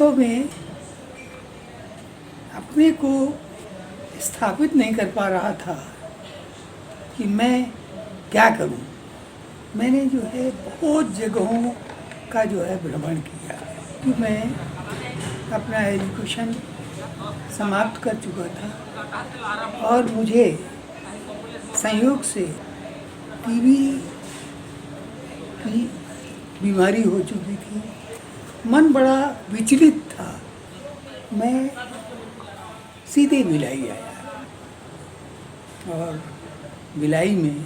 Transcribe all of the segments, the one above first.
वास्तव में अपने को स्थापित नहीं कर पा रहा था कि मैं क्या करूं। मैंने जो है बहुत जगहों का जो है भ्रमण किया कि मैं अपना एजुकेशन समाप्त कर चुका था और मुझे संयोग से टीबी की बीमारी हो चुकी थी। मन बड़ा विचलित था। मैं सीधे भिलाई आया और भिलाई में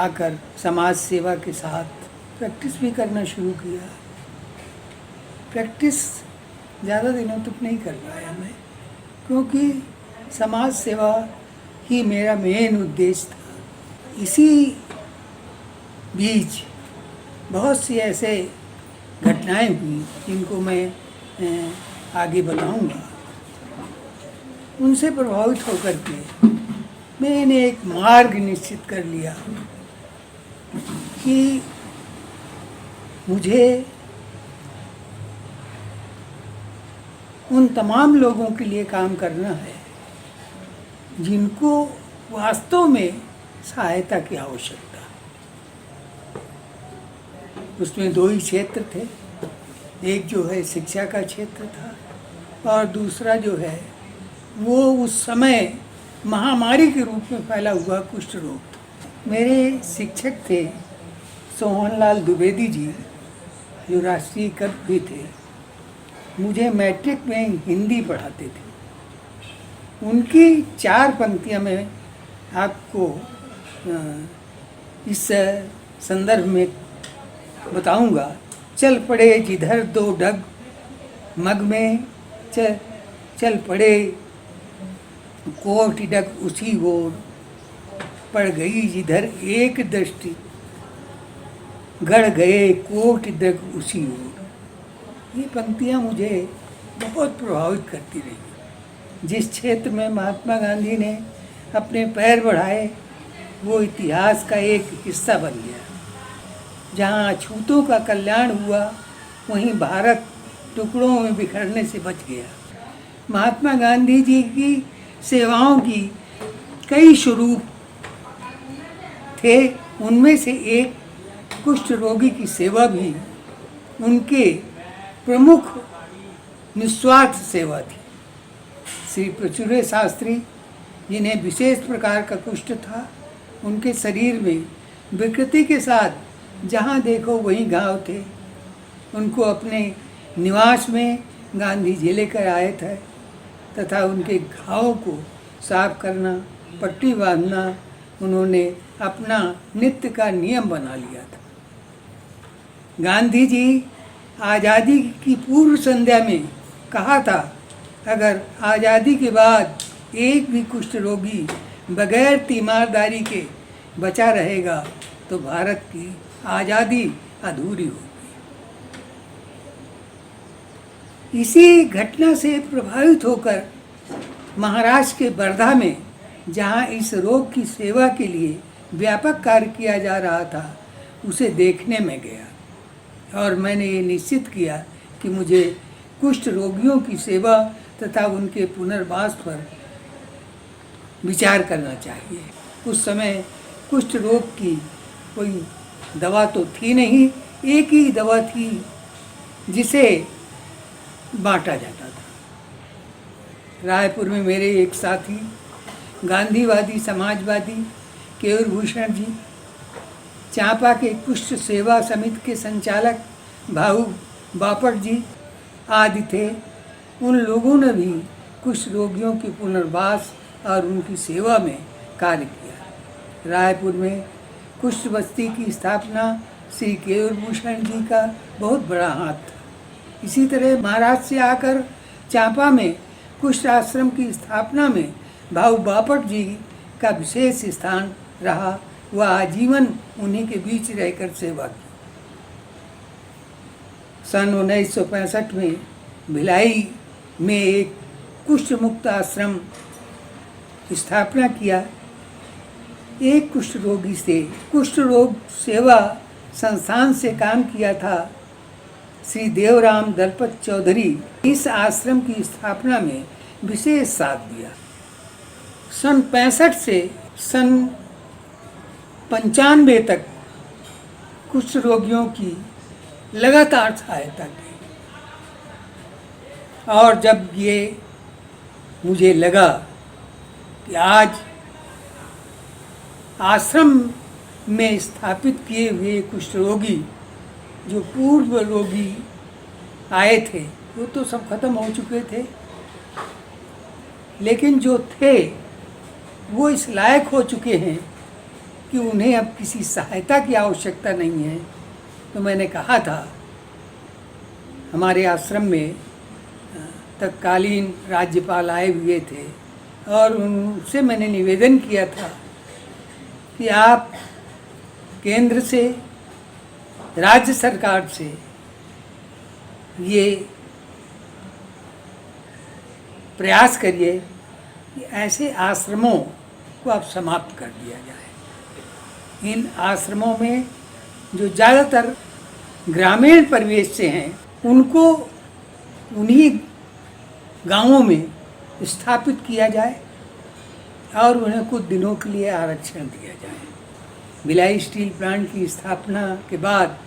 आकर समाज सेवा के साथ प्रैक्टिस भी करना शुरू किया। प्रैक्टिस ज़्यादा दिनों तक नहीं कर पाया मैं, क्योंकि समाज सेवा ही मेरा मेन उद्देश्य था। इसी बीच बहुत सी ऐसे घटनाएं हुई जिनको मैं आगे बताऊंगा। उनसे प्रभावित होकर के मैंने एक मार्ग निश्चित कर लिया कि मुझे उन तमाम लोगों के लिए काम करना है जिनको वास्तव में सहायता की आवश्यकता। उसमें दो ही क्षेत्र थे, एक जो है शिक्षा का क्षेत्र था और दूसरा जो है वो उस समय महामारी के रूप में फैला हुआ कुष्ठ रोग था। मेरे शिक्षक थे सोहनलाल द्विवेदी जी, जो राष्ट्रीय कवि भी थे। मुझे मैट्रिक में हिंदी पढ़ाते थे। उनकी 4 पंक्तियां मैं आपको इस संदर्भ में बताऊंगा। चल पड़े जिधर 2 डग मग में, चल पड़े कोट डग उसी ओर, पड़ गई जिधर एक दृष्टि, गड़ गए कोट डग उसी ओर। ये पंक्तियाँ मुझे बहुत प्रभावित करती रही। जिस क्षेत्र में महात्मा गांधी ने अपने पैर बढ़ाए वो इतिहास का एक हिस्सा बन गया। जहाँ अछूतों का कल्याण हुआ वहीं भारत टुकड़ों में बिखरने से बच गया। महात्मा गांधी जी की सेवाओं की कई स्वरूप थे। उनमें से एक कुष्ठ रोगी की सेवा भी उनके प्रमुख निस्वार्थ सेवा थी। श्री प्रचुरे शास्त्री, जिन्हें विशेष प्रकार का कुष्ठ था, उनके शरीर में विकृति के साथ जहाँ देखो वहीं घाव थे। उनको अपने निवास में गांधी जी लेकर आए थे तथा उनके घावों को साफ करना, पट्टी बांधना उन्होंने अपना नित्य का नियम बना लिया था। गांधी जी आज़ादी की पूर्व संध्या में कहा था, अगर आज़ादी के बाद एक भी कुष्ठ रोगी बगैर तीमारदारी के बचा रहेगा तो भारत की आज़ादी अधूरी होगी। इसी घटना से प्रभावित होकर महाराष्ट्र के वर्धा में, जहाँ इस रोग की सेवा के लिए व्यापक कार्य किया जा रहा था, उसे देखने में गया और मैंने ये निश्चित किया कि मुझे कुष्ठ रोगियों की सेवा तथा उनके पुनर्वास पर विचार करना चाहिए। उस समय कुष्ठ रोग की कोई दवा तो थी नहीं, एक ही दवा थी जिसे बांटा जाता था। रायपुर में मेरे एक साथी गांधीवादी समाजवादी केयूर भूषण जी, चांपा के कुष्ठ सेवा समिति के संचालक भाऊ बापट जी आदि थे। उन लोगों ने भी कुष्ठ रोगियों के पुनर्वास और उनकी सेवा में कार्य किया। रायपुर में कुष्ठ बस्ती की स्थापना श्री केयूर भूषण जी का बहुत बड़ा हाथ था। इसी तरह महाराष्ट्र से आकर चांपा में कुष्ठ आश्रम की स्थापना में भाऊ बापट जी का विशेष स्थान रहा। वह आजीवन उन्हीं के बीच रहकर सेवा की। सन 1965 में भिलाई में एक कुष्ठ मुक्त आश्रम की स्थापना किया। एक कुष्ठ रोगी से कुष्ठ रोग सेवा संस्थान से काम किया था श्री देवराम दलपत चौधरी इस आश्रम की स्थापना में विशेष साथ दिया। सन 65 से सन 95 तक कुष्ठ रोगियों की लगातार सहायता की, और जब ये मुझे लगा कि आज आश्रम में स्थापित किए हुए कुष्ठ रोगी जो पूर्व रोगी आए थे वो तो सब खत्म हो चुके थे, लेकिन जो थे वो इस लायक हो चुके हैं कि उन्हें अब किसी सहायता की आवश्यकता नहीं है। तो मैंने कहा था, हमारे आश्रम में तत्कालीन राज्यपाल आए हुए थे और उनसे मैंने निवेदन किया था कि आप केंद्र से, राज्य सरकार से ये प्रयास करिए कि ऐसे आश्रमों को अब समाप्त कर दिया जाए। इन आश्रमों में जो ज़्यादातर ग्रामीण परिवेश से हैं उनको उन्हीं गांवों में स्थापित किया जाए और उन्हें कुछ दिनों के लिए आरक्षण दिया जाए। भिलाई स्टील प्लांट की स्थापना के बाद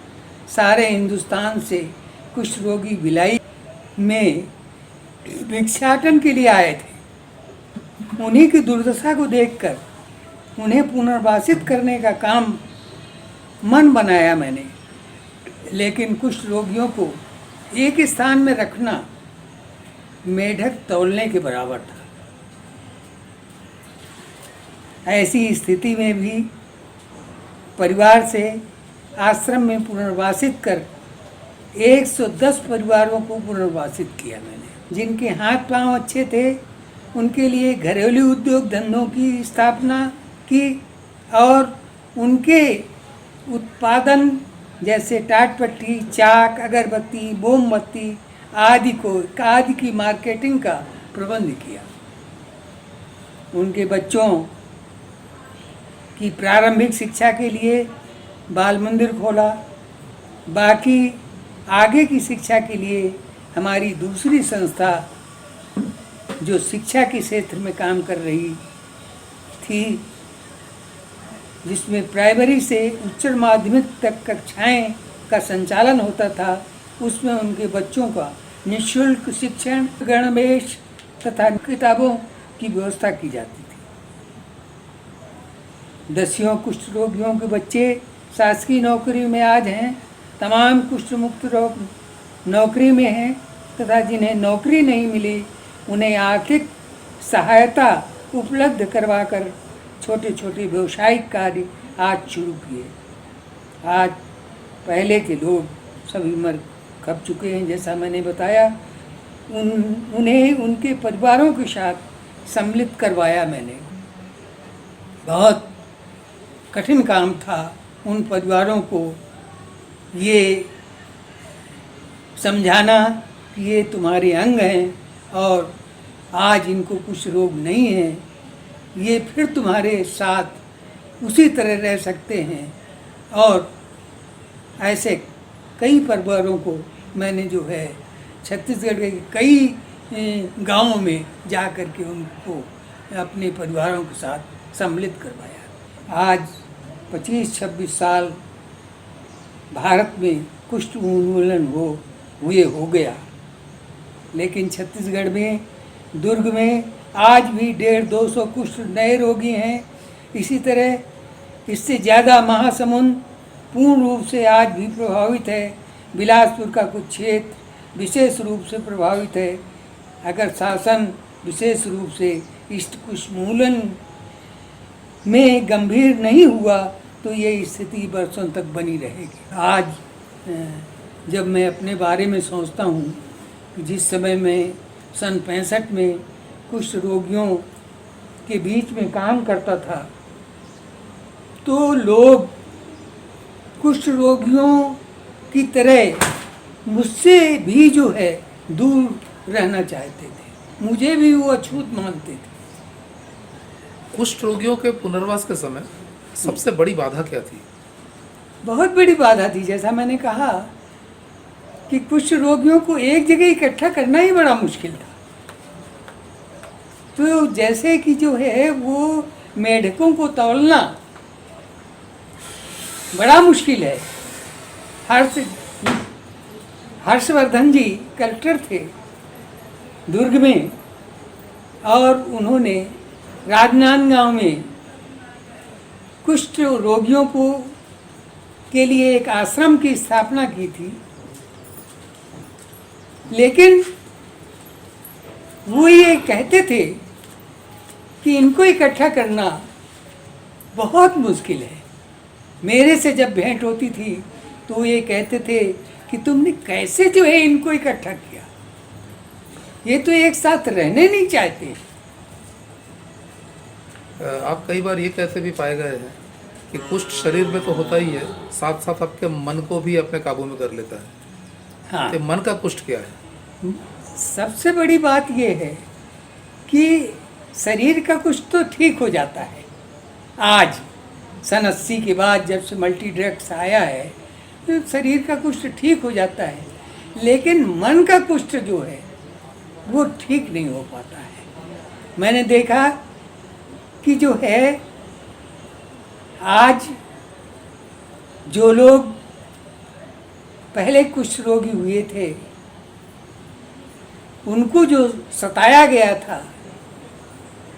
सारे हिंदुस्तान से कुष्ठ रोगी भिलाई में भिक्षाटन के लिए आए थे। उन्हीं की दुर्दशा को देखकर उन्हें पुनर्वासित करने का काम मन बनाया मैंने, लेकिन कुष्ठ रोगियों को एक स्थान में रखना मेढक तौलने के बराबर था। ऐसी स्थिति में भी परिवार से आश्रम में पुनर्वासित कर 110 परिवारों को पुनर्वासित किया मैंने। जिनके हाथ पांव अच्छे थे उनके लिए घरेलू उद्योग धंधों की स्थापना की और उनके उत्पादन जैसे टाटपट्टी, चाक, अगरबत्ती, मोमबत्ती आदि की मार्केटिंग का प्रबंध किया। उनके बच्चों की प्रारंभिक शिक्षा के लिए बाल मंदिर खोला। बाकी आगे की शिक्षा के लिए हमारी दूसरी संस्था जो शिक्षा के क्षेत्र में काम कर रही थी, जिसमें प्राइमरी से उच्च माध्यमिक तक कक्षाएं का संचालन होता था, उसमें उनके बच्चों का निःशुल्क शिक्षण, गणवेश तथा किताबों की व्यवस्था की जाती थी। दसियों कुष्ठ रोगियों के बच्चे शासकीय नौकरी में आज हैं। तमाम कुष्ठ मुक्त रोग नौकरी में हैं तथा जिन्हें नौकरी नहीं मिली उन्हें आर्थिक सहायता उपलब्ध करवाकर छोटे छोटे व्यवसायिक कार्य आज शुरू किए। आज पहले के लोग सभी मर खप चुके हैं, जैसा मैंने बताया। उन्हें उनके परिवारों के साथ सम्मिलित करवाया मैंने। बहुत कठिन काम था उन परिवारों को ये समझाना कि ये तुम्हारे अंग हैं और आज इनको कुछ रोग नहीं है, ये फिर तुम्हारे साथ उसी तरह रह सकते हैं। और ऐसे कई परिवारों को मैंने जो है छत्तीसगढ़ के कई गांवों में जा कर के उनको अपने परिवारों के साथ सम्मिलित करवाया। आज 25-26 साल भारत में कुष्ठ उन्मूलन हो गया, लेकिन छत्तीसगढ़ में दुर्ग में आज भी 150-200 कुष्ठ नए रोगी हैं। इसी तरह इससे ज़्यादा महासमुंद पूर्ण रूप से आज भी प्रभावित है। बिलासपुर का कुछ क्षेत्र विशेष रूप से प्रभावित है। अगर शासन विशेष रूप से इस कुष्ठ उन्मूलन में गंभीर नहीं हुआ तो ये स्थिति बरसों तक बनी रहेगी। आज जब मैं अपने बारे में सोचता हूँ कि जिस समय मैं सन 65 में कुष्ठ रोगियों के बीच में काम करता था तो लोग कुष्ठ रोगियों की तरह मुझसे भी जो है दूर रहना चाहते थे। मुझे भी वो अछूत मानते थे। कुष्ठ रोगियों के पुनर्वास के समय सबसे बड़ी बाधा क्या थी? बहुत बड़ी बाधा थी। जैसा मैंने कहा कि कुष्ठ रोगियों को एक जगह इकट्ठा करना ही बड़ा मुश्किल था। तो जैसे कि जो है वो मेढकों को तौलना बड़ा मुश्किल है। हर्षवर्धन जी कलेक्टर थे दुर्ग में, और उन्होंने राजनांदगांव में कुष्ठ रोगियों को के लिए एक आश्रम की स्थापना की थी। लेकिन वो ये कहते थे कि इनको इकट्ठा करना बहुत मुश्किल है। मेरे से जब भेंट होती थी तो वो ये कहते थे कि तुमने कैसे जो है इनको इकट्ठा किया, ये तो एक साथ रहने नहीं चाहते। आप कई बार ये कहते भी पाए गए हैं कि कुष्ठ शरीर में तो होता ही है, साथ साथ आपके मन को भी अपने काबू में कर लेता है। हाँ, तो मन का कुष्ठ क्या है? सबसे बड़ी बात ये है कि शरीर का कुछ तो ठीक हो जाता है। आज सन 80 के बाद जब से मल्टी ड्रग्स आया है तो शरीर का कुष्ठ ठीक हो जाता है, लेकिन मन का कुष्ठ जो है वो ठीक नहीं हो पाता है। मैंने देखा कि जो है आज जो लोग पहले कुष्ठ रोगी हुए थे उनको जो सताया गया था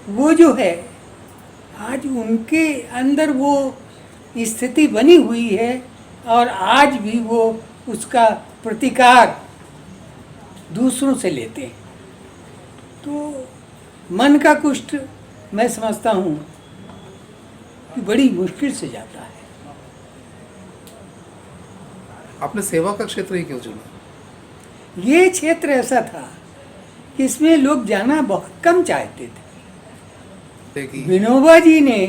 वो जो है आज उनके अंदर वो स्थिति बनी हुई है, और आज भी वो उसका प्रतिकार दूसरों से लेते हैं। तो मन का कुष्ठ मैं समझता हूँ कि बड़ी मुश्किल से जाता है। आपने सेवा का क्षेत्र ही क्यों चुना? ये क्षेत्र ऐसा था कि इसमें लोग जाना बहुत कम चाहते थे। देखिए, विनोबा जी ने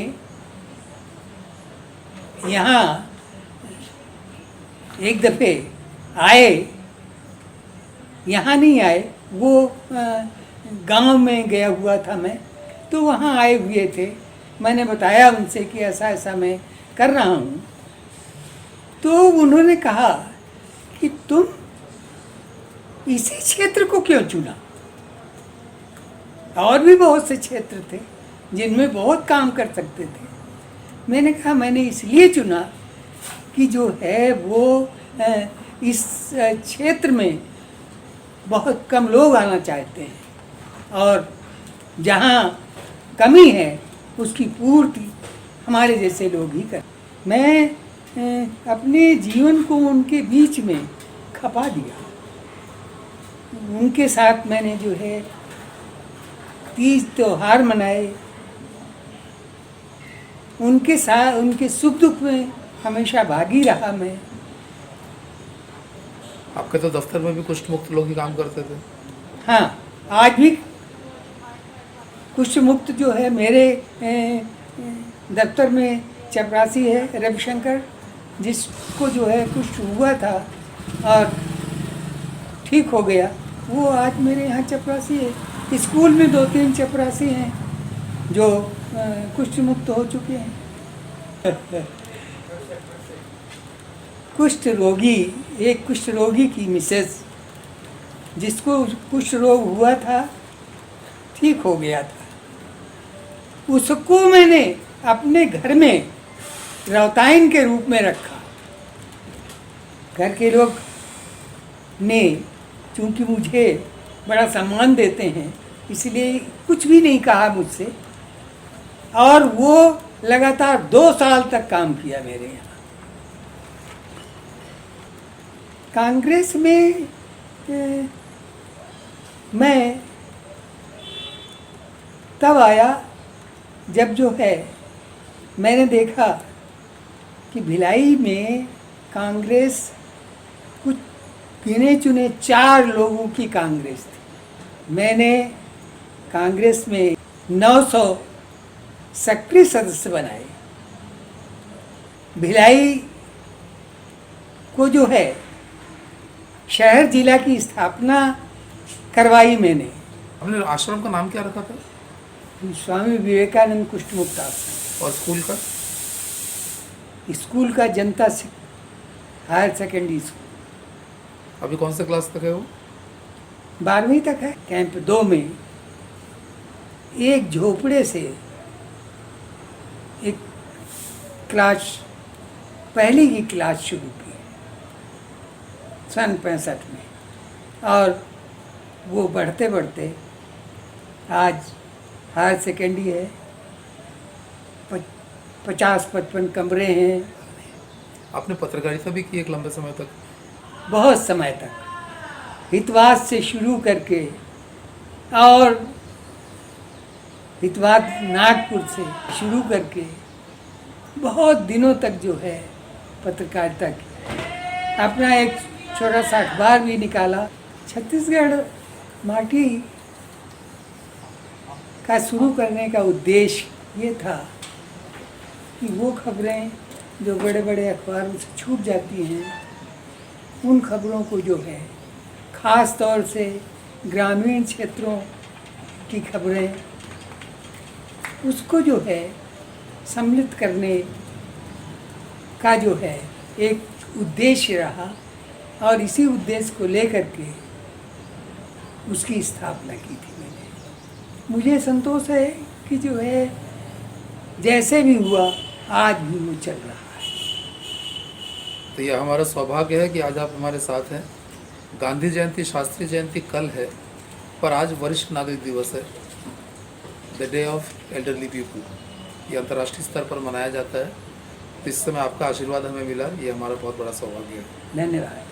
यहाँ एक दफ़े आए, यहाँ नहीं आए, वो गांव में गया हुआ था मैं, तो वहाँ आए हुए थे। मैंने बताया उनसे कि ऐसा ऐसा मैं कर रहा हूँ। तो उन्होंने कहा कि तुम इसी क्षेत्र को क्यों चुना, और भी बहुत से क्षेत्र थे जिनमें बहुत काम कर सकते थे। मैंने कहा मैंने इसलिए चुना कि जो है वो इस क्षेत्र में बहुत कम लोग आना चाहते हैं, और जहाँ कमी है उसकी पूर्ति हमारे जैसे लोग ही कर। मैं अपने जीवन को उनके बीच में खपा दिया। उनके साथ मैंने जो है तीज त्योहार मनाए, उनके साथ उनके सुख दुख में हमेशा भागी रहा मैं। आपके तो दफ्तर में भी कुष्ठ मुक्त लोग ही काम करते थे। हाँ, आज भी कुष्ठ मुक्त जो है मेरे दफ्तर में चपरासी है रविशंकर, जिसको जो है कुष्ठ हुआ था और ठीक हो गया, वो आज मेरे यहाँ चपरासी है। स्कूल में 2-3 चपरासी हैं जो कुष्ठ मुक्त हो चुके हैं। कुष्ठ रोगी, एक कुष्ठ रोगी की मिसेस जिसको कुष्ठ रोग हुआ था, ठीक हो गया था, उसको मैंने अपने घर में रौताइन के रूप में रखा। घर के लोग ने चूँकि मुझे बड़ा सम्मान देते हैं इसलिए कुछ भी नहीं कहा मुझसे, और वो लगातार 2 साल तक काम किया मेरे यहाँ। कांग्रेस में मैं तब आया जब जो है मैंने देखा कि भिलाई में कांग्रेस कुछ गिने चुने 4 लोगों की कांग्रेस थी। मैंने कांग्रेस में 900 सक्रिय सदस्य बनाए। भिलाई को जो है शहर जिला की स्थापना करवाई मैंने। आपने आश्रम का नाम क्या रखा था? स्वामी विवेकानंद कुष्ठ मुक्त आश्रम। और स्कूल का? स्कूल का जनता हायर सेकेंडरी स्कूल। अभी कौन से क्लास तक है वो? 12वीं तक है। कैंप 2 में एक झोपड़े से एक क्लास, पहली की क्लास शुरू की सन 65 में, और वो बढ़ते बढ़ते आज हायर सेकेंडरी है। 50-55 कमरे हैं। आपने पत्रकारिता भी की एक लंबे समय तक? बहुत समय तक हितवाद से शुरू करके, और हितवाद नागपुर से शुरू करके बहुत दिनों तक जो है पत्रकारिता की। अपना एक छोटा सा अखबार भी निकाला। छत्तीसगढ़ माटी का शुरू करने का उद्देश्य ये था कि वो खबरें जो बड़े बड़े अखबारों से छूट जाती हैं, उन खबरों को जो है ख़ास तौर से ग्रामीण क्षेत्रों की खबरें, उसको जो है सम्मिलित करने का जो है एक उद्देश्य रहा, और इसी उद्देश्य को लेकर के उसकी स्थापना की थी मैंने। मुझे संतोष है कि जो है जैसे भी हुआ आज भी वो चल रहा है। तो यह हमारा सौभाग्य है कि आज आप हमारे साथ हैं। गांधी जयंती, शास्त्री जयंती कल है, पर आज वरिष्ठ नागरिक दिवस है, the day of elderly people. ये अंतर्राष्ट्रीय स्तर पर मनाया जाता है। तो इस समय आपका आशीर्वाद हमें मिला, ये हमारा बहुत बड़ा सौभाग्य है। धन्यवाद।